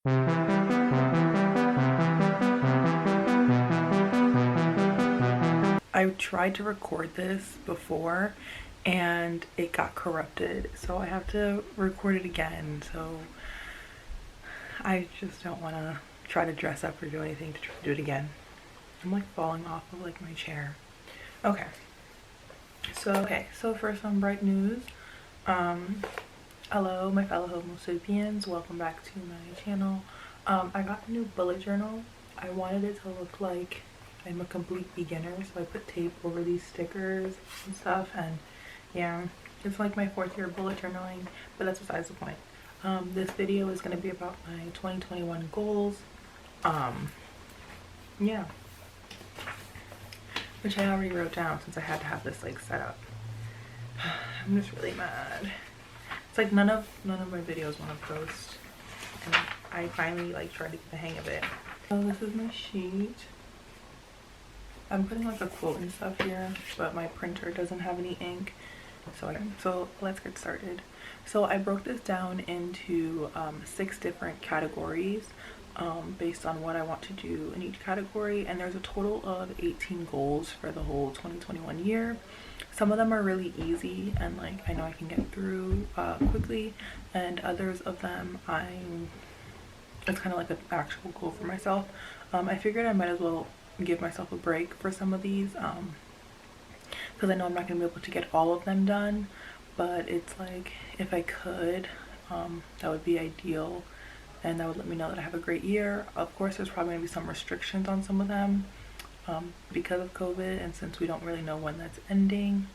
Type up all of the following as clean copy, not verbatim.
I tried to record this before and it got corrupted, so I have to record it again. So I just don't want to try to dress up or do anything to try to do it again. I'm like falling off of like my chair. Okay, so first on bright news. Hello my fellow homo sapiens, welcome back to my channel. I got a new bullet journal. I wanted it to look like I'm a complete beginner, so I put tape over these stickers and stuff, and yeah, it's like my 4th year bullet journaling, but that's besides the point. This video is going to be about my 2021 goals. Yeah, which I already wrote down since I had to have this like set up. I'm just really mad. It's like none of my videos want to post, and I finally like tried to get the hang of it. So this is my sheet. I'm putting like a quote and stuff here, but my printer doesn't have any ink, so let's get started. So I broke this down into 6 different categories based on what I want to do in each category, and there's a total of 18 goals for the whole 2021 year. Some of them are really easy and like I know I can get through quickly, and others of them it's kind of like an actual goal for myself. I figured I might as well give myself a break for some of these because I know I'm not going to be able to get all of them done, but it's like if I could, that would be ideal, and that would let me know that I have a great year. Of course there's probably going to be some restrictions on some of them because of COVID, and since we don't really know when that's ending.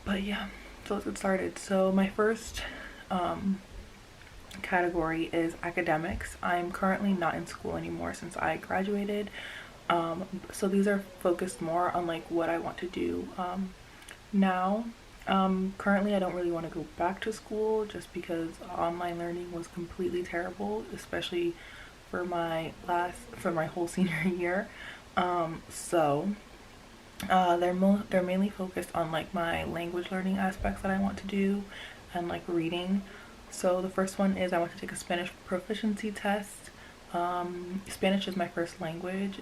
But yeah, so let's get started. So my first category is academics. I'm currently not in school anymore since I graduated. So these are focused more on like what I want to do now. Currently I don't really want to go back to school just because online learning was completely terrible, especially for my whole senior year. They're mainly focused on like my language learning aspects that I want to do and like reading. So the first one is I want to take a Spanish proficiency test. Spanish is my first language,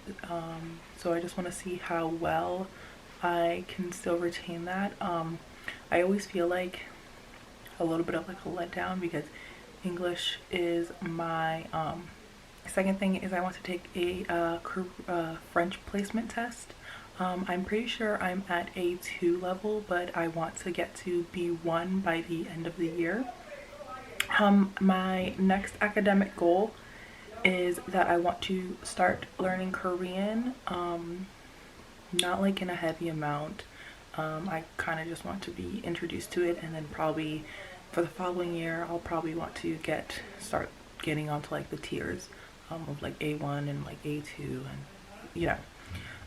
so I just want to see how well I can still retain that. I always feel like a little bit of like a letdown because English is my second thing is I want to take a French placement test. I'm pretty sure I'm at A2 level, but I want to get to B1 by the end of the year. My next academic goal is that I want to start learning Korean, not like in a heavy amount. I kind of just want to be introduced to it, and then probably for the following year I'll probably want to start getting onto like the tiers of like A1 and like A2, and you know.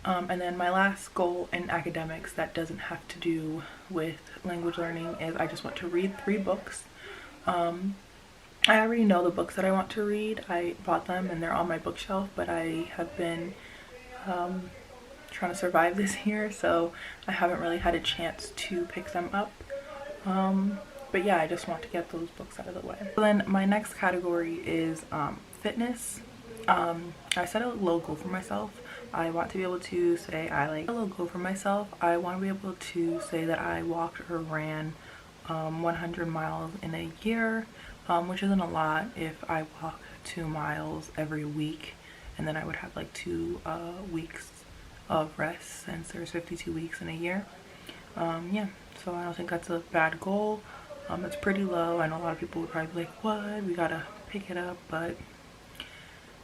And then my last goal in academics that doesn't have to do with language learning is I just want to read 3 books. I already know the books that I want to read. I bought them and they're on my bookshelf, but I have been trying to survive this year, so I haven't really had a chance to pick them up. But yeah, I just want to get those books out of the way. So then my next category is fitness. I set a low goal for myself. I want to be able to say I want to be able to say that I walked or ran 100 miles in a year, which isn't a lot if I walk 2 miles every week, and then I would have like 2 weeks of rest since there's 52 weeks in a year. Yeah, so I don't think that's a bad goal. It's pretty low. I know a lot of people would probably be like, what, we gotta pick it up, but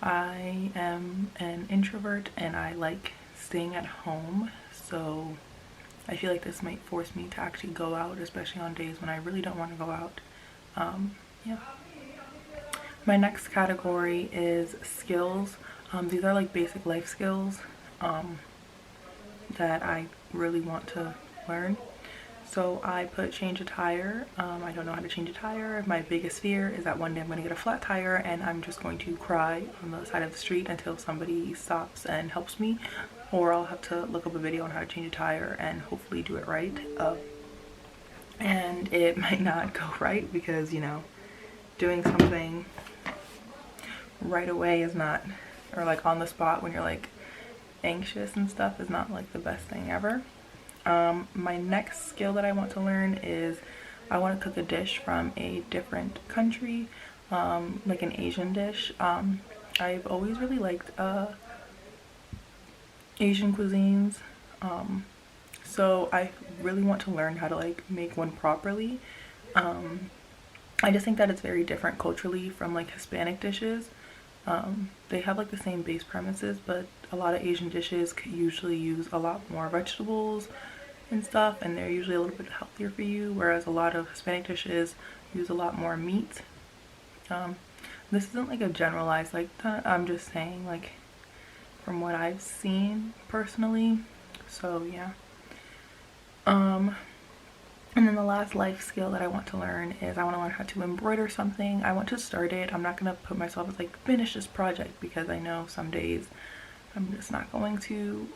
I am an introvert and I like staying at home, so I feel like this might force me to actually go out, especially on days when I really don't want to go out. Yeah. My next category is skills. These are like basic life skills that I really want to learn. So I put change a tire. I don't know how to change a tire. My biggest fear is that one day I'm going to get a flat tire and I'm just going to cry on the side of the street until somebody stops and helps me, or I'll have to look up a video on how to change a tire and hopefully do it right. And it might not go right because, you know, doing something right away is not, or like on the spot when you're like anxious and stuff, is not like the best thing ever. My next skill that I want to learn is I want to cook a dish from a different country, like an Asian dish. I've always really liked Asian cuisines, so I really want to learn how to like make one properly. I just think that it's very different culturally from like Hispanic dishes. They have like the same base premises, but a lot of Asian dishes could usually use a lot more vegetables and stuff, and they're usually a little bit healthier for you, whereas a lot of Hispanic dishes use a lot more meat. This isn't like a generalized like that, I'm just saying like from what I've seen personally. So yeah. And then the last life skill that I want to learn is I want to learn how to embroider something. I want to start it. I'm not going to put myself as like finish this project, because I know some days I'm just not going to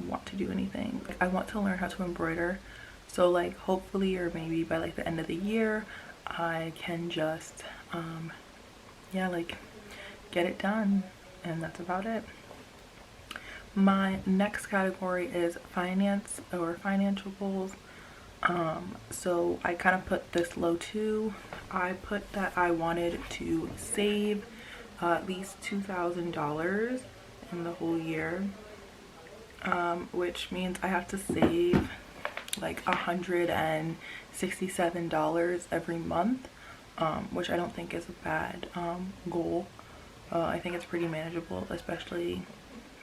want to do anything. Like, I want to learn how to embroider, so like hopefully, or maybe by like the end of the year, I can just yeah, like get it done, and that's about it. My next category is finance or financial goals. So I kind of put this low too. I put that I wanted to save at least $2,000 in the whole year, which means I have to save like $167 every month, which I don't think is a bad goal. I think it's pretty manageable, especially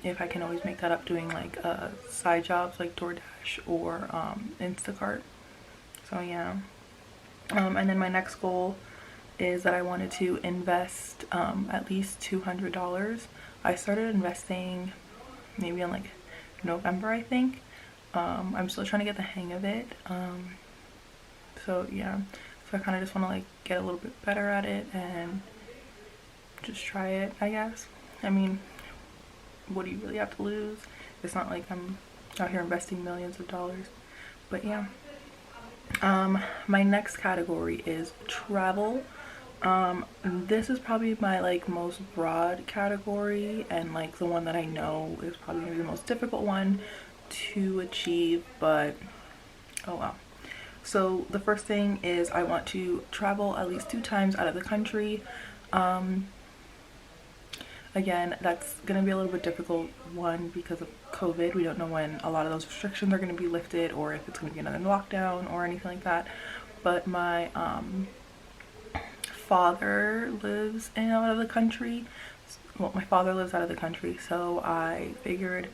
if I can always make that up doing like side jobs like DoorDash or Instacart. So yeah. And then my next goal is that I wanted to invest at least $200. I started investing maybe in like November, I think. I'm still trying to get the hang of it. So yeah, so I kind of just want to like get a little bit better at it and just try it, I guess. I mean, what do you really have to lose? It's not like I'm out here investing millions of dollars. But yeah. My next category is travel. This is probably my like most broad category, and like the one that I know is probably gonna be the most difficult one to achieve, but oh well. So the first thing is I want to travel at least 2 times out of the country. Again, that's going to be a little bit difficult, one, because of COVID. We don't know when a lot of those restrictions are going to be lifted, or if it's going to be another lockdown or anything like that. But my father lives out of the country. Well, my father lives out of the country, so I figured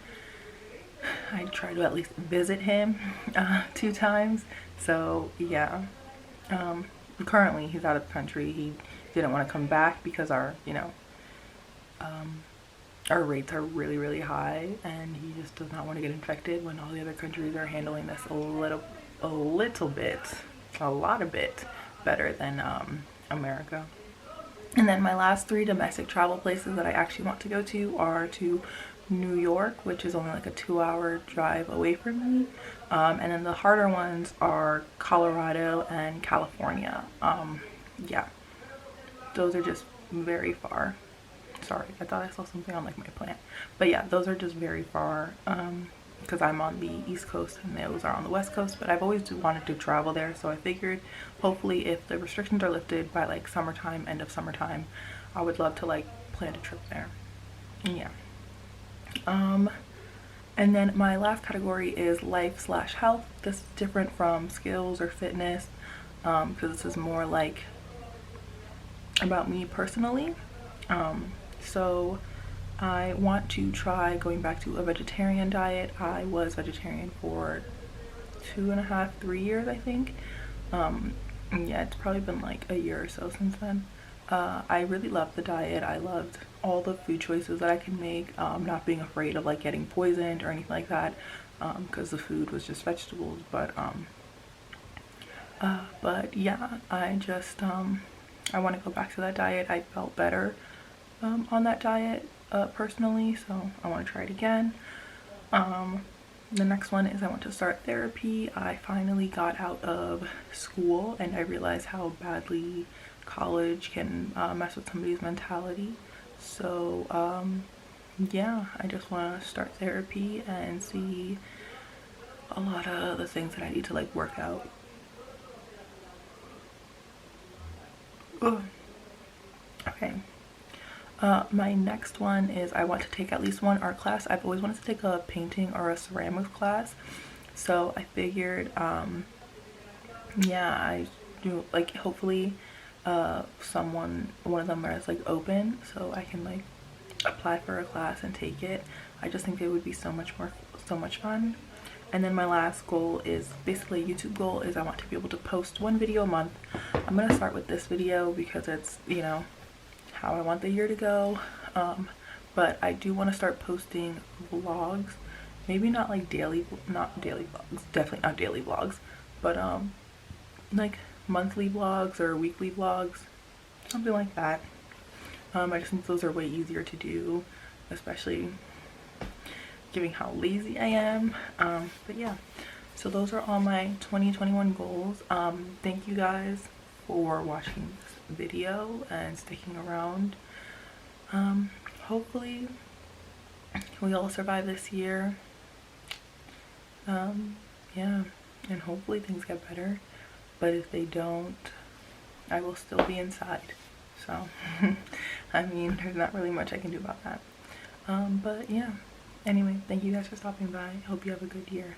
I'd try to at least visit him 2 times. So yeah, currently he's out of the country. He didn't want to come back because our rates are really, really high, and he just does not want to get infected when all the other countries are handling this a lot a bit better than America. And then my last 3 domestic travel places that I actually want to go to are to New York, which is only like a 2-hour drive away from me. And then the harder ones are Colorado and California. Yeah, those are just very far. Sorry, I thought I saw something on like my plant. But yeah, those are just very far, because I'm on the East Coast and those are on the West Coast. But I've always wanted to travel there, so I figured hopefully if the restrictions are lifted by like summertime, end of summertime, I would love to like plan a trip there. Yeah. And then my last category is life/health. This is different from skills or fitness, because this is more like about me personally. So I want to try going back to a vegetarian diet. I was vegetarian for 2.5, 3 years, I think. Yeah, it's probably been like a year or so since then. I really loved the diet. I loved all the food choices that I can make, not being afraid of like getting poisoned or anything like that, because the food was just vegetables. But yeah, I just I want to go back to that diet. I felt better on that diet personally, so I want to try it again. The next one is I want to start therapy. I finally got out of school and I realized how badly college can mess with somebody's mentality. So yeah, I just want to start therapy and see a lot of the things that I need to like work out. Ugh. Okay. My next one is I want to take at least one art class. I've always wanted to take a painting or a ceramics class. So I figured, yeah, I do like hopefully one of them is like open so I can like apply for a class and take it. I just think it would be so much fun. And then my last goal is basically a YouTube goal is I want to be able to post one video a month. I'm gonna start with this video because it's, you know, how I want the year to go. But I do want to start posting vlogs. Maybe not like not daily vlogs, definitely not daily vlogs, but like monthly vlogs or weekly vlogs, something like that. I just think those are way easier to do, especially given how lazy I am. But yeah, so those are all my 2021 goals. Thank you guys for watching this video and sticking around. Hopefully we all survive this year. Yeah, and hopefully things get better, but if they don't, I will still be inside. So I mean, there's not really much I can do about that. But yeah, anyway, thank you guys for stopping by. I hope you have a good year.